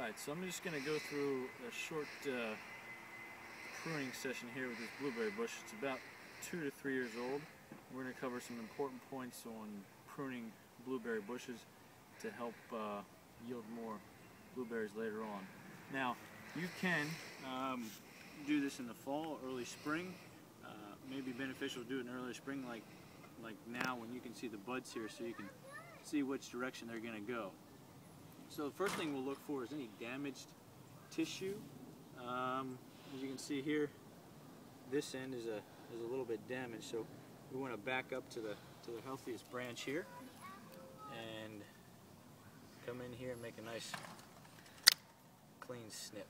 Alright, so I'm just going to go through a short pruning session here with this blueberry bush. It's about 2 to 3 years old. We're going to cover some important points on pruning blueberry bushes to help yield more blueberries later on. Now, you can do this in the fall, early spring. May be beneficial to do it in early spring like now when you can see the buds here, so you can see which direction they're going to go. So the first thing we'll look for is any damaged tissue. As you can see here, this end is a little bit damaged, so we want to back up to the healthiest branch here and come in here and make a nice clean snip.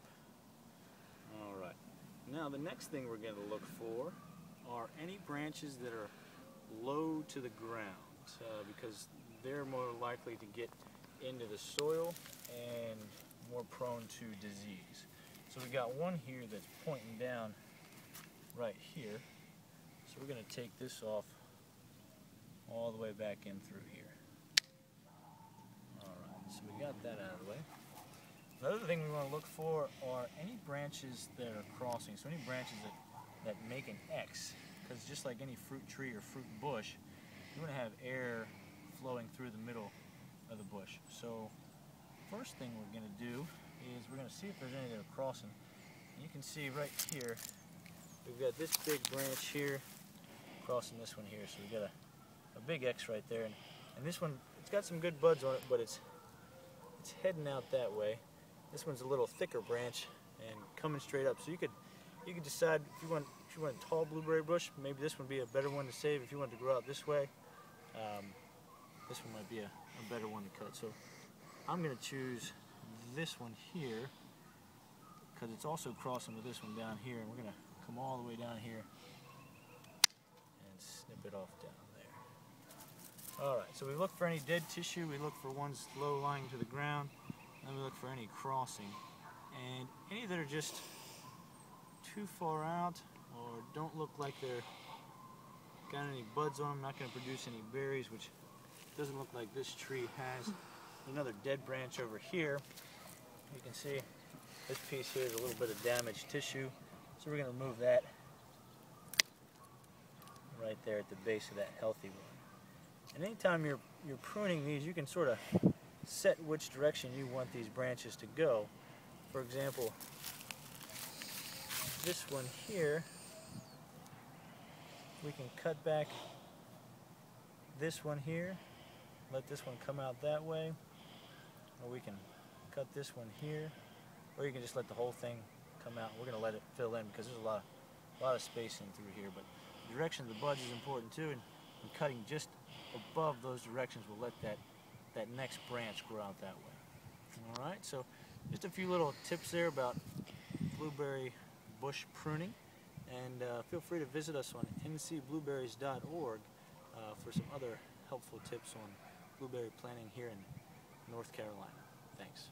Alright, now the next thing we're going to look for are any branches that are low to the ground, because they're more likely to get into the soil and more prone to disease. So we got one here that's pointing down right here, so we're going to take this off all the way back in through here. Alright, so we got that out of the way. The other thing we want to look for are any branches that are crossing, so any branches that make an X, because just like any fruit tree or fruit bush, you want to have air flowing through the middle of the bush. So first thing we're going to do is we're going to see if there's any that are crossing. And you can see right here we've got this big branch here crossing this one here, so we've got a big X right there, and this one, it's got some good buds on it, but it's heading out that way. This one's a little thicker branch and coming straight up, so you could decide if you want a tall blueberry bush, maybe this would be a better one to save. If you want to grow out this way, this one might be a better one to cut. So I'm going to choose this one here because it's also crossing with this one down here, and we're going to come all the way down here and snip it off down there. Alright, so we look for any dead tissue, we look for ones low lying to the ground, and we look for any crossing. And any that are just too far out or don't look like they're got any buds on them, not going to produce any berries, which doesn't look like this tree has. Another dead branch over here. You can see this piece here is a little bit of damaged tissue, so we're going to remove that right there at the base of that healthy one. And anytime you're pruning these, you can sort of set which direction you want these branches to go. For example, this one here, we can cut back this one here, let this one come out that way, or we can cut this one here, or you can just let the whole thing come out. We're going to let it fill in because there's a lot of spacing through here, but the direction of the buds is important too, and cutting just above those directions will let that next branch grow out that way. Alright, so just a few little tips there about blueberry bush pruning, and feel free to visit us on ncblueberries.org for some other helpful tips on blueberry planting here in North Carolina. Thanks.